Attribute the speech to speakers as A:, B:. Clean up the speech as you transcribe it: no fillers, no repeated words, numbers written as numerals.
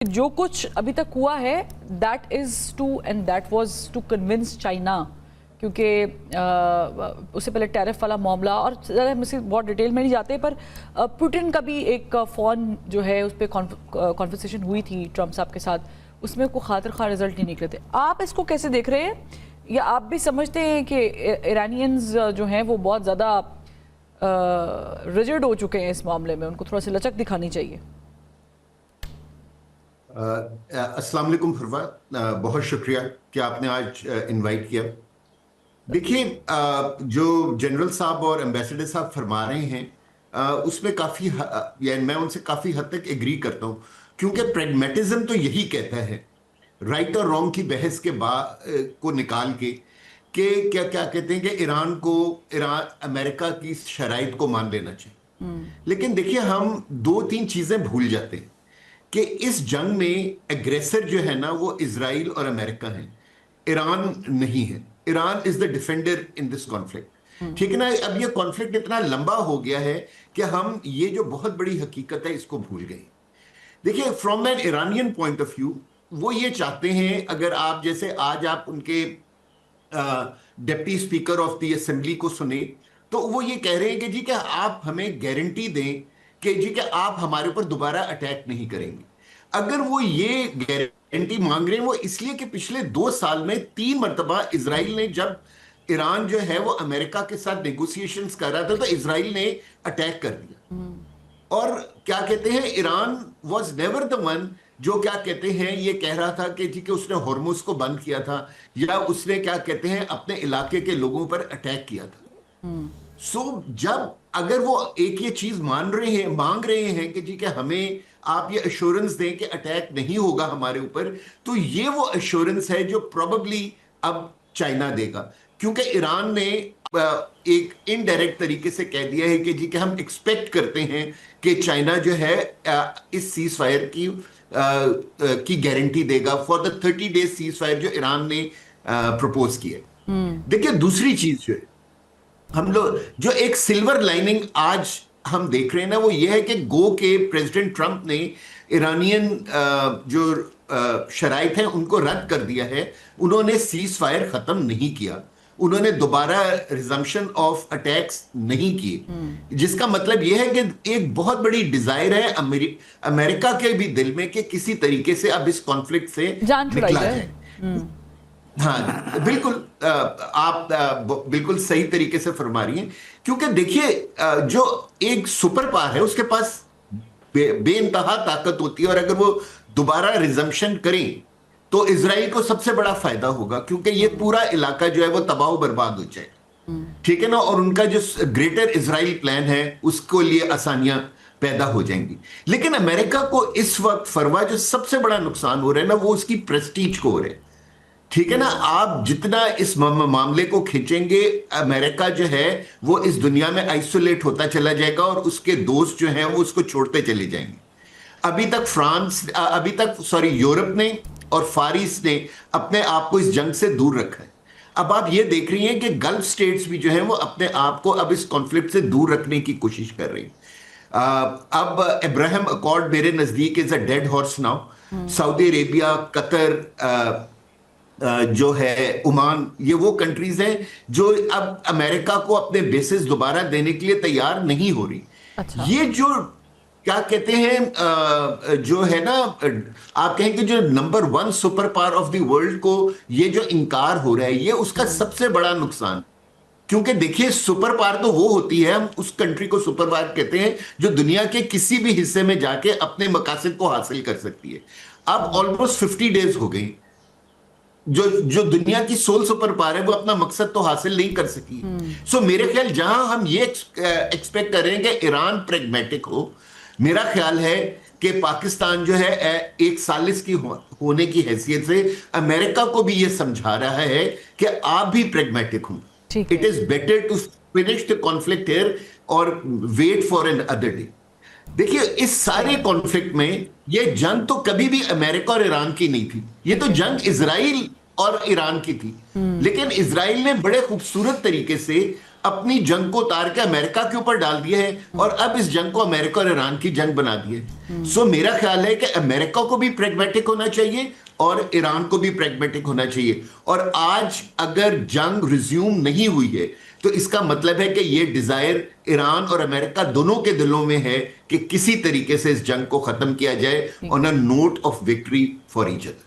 A: जो कुछ अभी तक हुआ है that is to and that was to convince China, क्योंकि उससे पहले टैरिफ वाला मामला और ज़्यादा हम इसकी बहुत डिटेल में नहीं जाते, पर पुतिन का भी एक फ़ोन जो है उस पर कॉन्वर्सेशन हुई थी ट्रम्प साहब के साथ, उसमें कोई खातिर खा रिजल्ट नहीं निकले थे। आप इसको कैसे देख रहे हैं, या आप भी समझते हैं कि ईरानियंस जो हैं वो बहुत ज़्यादा रिजिड हो चुके हैं इस मामले में, उनको थोड़ा सी लचक दिखानी चाहिए?
B: अस्सलाम वालेकुम फरवा, बहुत शुक्रिया कि आपने आज इनवाइट किया। देखिए, जो जनरल साहब और एम्बेसडर साहब फरमा रहे हैं उसमें काफ़ी यानी मैं उनसे काफ़ी हद तक एग्री करता हूँ, क्योंकि प्रेगमेटिज्म तो यही कहता है राइट और रॉन्ग की बहस के बाद को निकाल के कि क्या क्या कहते हैं कि ईरान अमेरिका की शराइत को मान लेना चाहिए। लेकिन देखिए, हम दो तीन चीज़ें भूल जाते हैं कि इस जंग में एग्रेसर जो है ना वो इजराइल और अमेरिका है, ईरान नहीं है। Iran is the defender in this conflict, ठीक है ना। अब ये कॉन्फ्लिक्ट इतना लंबा हो गया है कि हम ये जो बहुत बड़ी हकीकत है इसको भूल गए। देखिए, from N Iranian point of view वो ये चाहते हैं, अगर आप जैसे आज आप उनके deputy speaker of the assembly को सुने तो वो ये कह रहे हैं कि जी कि आप हमें गारंटी दें कि जी कि आप हमारे ऊपर दोबारा अटैक नहीं करेंगे। अगर वो ये गारंटी मांग रहे हैं, वो इसलिए कि पिछले 2 साल में 3 मरतबा इजराइल ने, जब ईरान जो है वो अमेरिका के साथ नेगोशिएशंस कर रहा था, तो इजराइल ने अटैक कर दिया। और क्या कहते हैं, Iran was never the one जो क्या कहते हैं ये कह रहा था कि जी कि उसने हॉर्मुज को बंद किया था, या उसने क्या कहते हैं अपने इलाके के लोगों पर अटैक किया था। जब अगर वो एक ये चीज मांग रहे हैं कि जी कि हमें आप ये एश्योरेंस दें कि अटैक नहीं होगा हमारे ऊपर, तो ये वो एश्योरेंस है जो प्रोबेबली अब चाइना देगा, क्योंकि ईरान ने एक इनडायरेक्ट तरीके से कह दिया है कि जी कि हम एक्सपेक्ट करते हैं कि चाइना जो है इस सीज फायर की गारंटी देगा for the 30 days cease fire जो ईरान ने प्रपोज किया। देखिए, दूसरी चीज जो है, हम लोग जो एक सिल्वर लाइनिंग आज हम देख रहे हैं ना, वो ये है कि गो के प्रेसिडेंट ट्रंप ने ईरानियन जो शराइत हैं उनको रद्द कर दिया है। उन्होंने सीज फायर खत्म नहीं किया, उन्होंने दोबारा रिजम्पशन ऑफ अटैक्स नहीं किए, जिसका मतलब यह है कि एक बहुत बड़ी डिजायर है अमेरिका के भी दिल में कि किसी तरीके से अब इस कॉन्फ्लिक्ट से निकला जाए। हाँ, बिल्कुल, आप बिल्कुल सही तरीके से फरमा रही हैं, क्योंकि देखिए, जो एक सुपर पावर है उसके पास बेइंतहा ताकत होती है, और अगर वो दोबारा रिजम्पशन करें तो इजराइल को सबसे बड़ा फायदा होगा, क्योंकि ये पूरा इलाका जो है वो तबाह बर्बाद हो जाए, ठीक है ना। और उनका जो ग्रेटर इजराइल प्लान है उसको लिए आसानियां पैदा हो जाएंगी। लेकिन अमेरिका को इस वक्त फरवा जो सबसे बड़ा नुकसान हो रहा है ना, वो उसकी प्रेस्टीज को हो रहा है, ठीक है ना। आप जितना इस मामले को खींचेंगे, अमेरिका जो है वो इस दुनिया में आइसोलेट होता चला जाएगा, और उसके दोस्त जो हैं वो उसको छोड़ते चले जाएंगे। अभी तक यूरोप ने और फार ईस्ट ने अपने आप को इस जंग से दूर रखा है। अब आप ये देख रही हैं कि गल्फ स्टेट्स भी जो है वो अपने आप को अब इस कॉन्फ्लिक्ट से दूर रखने की कोशिश कर रही हैं। अब अब्राहम अकॉर्ड मेरे नजदीक is a dead horse now. Saudi Arabia, Qatar, जो है ओमान, ये वो कंट्रीज हैं जो अब अमेरिका को अपने बेसिस दोबारा देने के लिए तैयार नहीं हो रही। अच्छा। ये जो क्या कहते हैं जो है ना, आप कहें कि जो number 1 super power of the world को ये जो इनकार हो रहा है, ये उसका सबसे बड़ा नुकसान। क्योंकि देखिए, सुपर पावर तो वो होती है, हम उस कंट्री को सुपर पावर कहते हैं जो दुनिया के किसी भी हिस्से में जाके अपने मकासद को हासिल कर सकती है। अब ऑलमोस्ट 50 डेज हो गई, जो दुनिया की सोल सुपर पावर है वो अपना मकसद तो हासिल नहीं कर सकी। सो मेरे ख्याल जहां हम ये एक्सपेक्ट कर रहे हैं कि ईरान प्रेगमेटिक हो, मेरा ख्याल है कि पाकिस्तान जो है एक सालिस की होने की हैसियत से अमेरिका को भी ये समझा रहा है कि आप भी प्रेगमेटिक हो। It is better to finish the conflict here और wait for another day. देखिए, इस सारे कॉन्फ्लिक्ट में ये जंग तो कभी भी अमेरिका और ईरान की नहीं थी, ये तो जंग इजराइल और ईरान की थी। लेकिन इजराइल ने बड़े खूबसूरत तरीके से अपनी जंग को उतार के अमेरिका के ऊपर डाल दिया है और अब इस जंग को अमेरिका और ईरान की जंग बना दी है। सो मेरा ख्याल है कि अमेरिका को भी प्रैग्मेटिक होना चाहिए और ईरान को भी प्रैग्मेटिक होना चाहिए। और आज अगर जंग रिज्यूम नहीं हुई है तो इसका मतलब है कि ये डिजायर ईरान और अमेरिका दोनों के दिलों में है कि किसी तरीके से इस जंग को खत्म किया जाए on a note of victory for each other.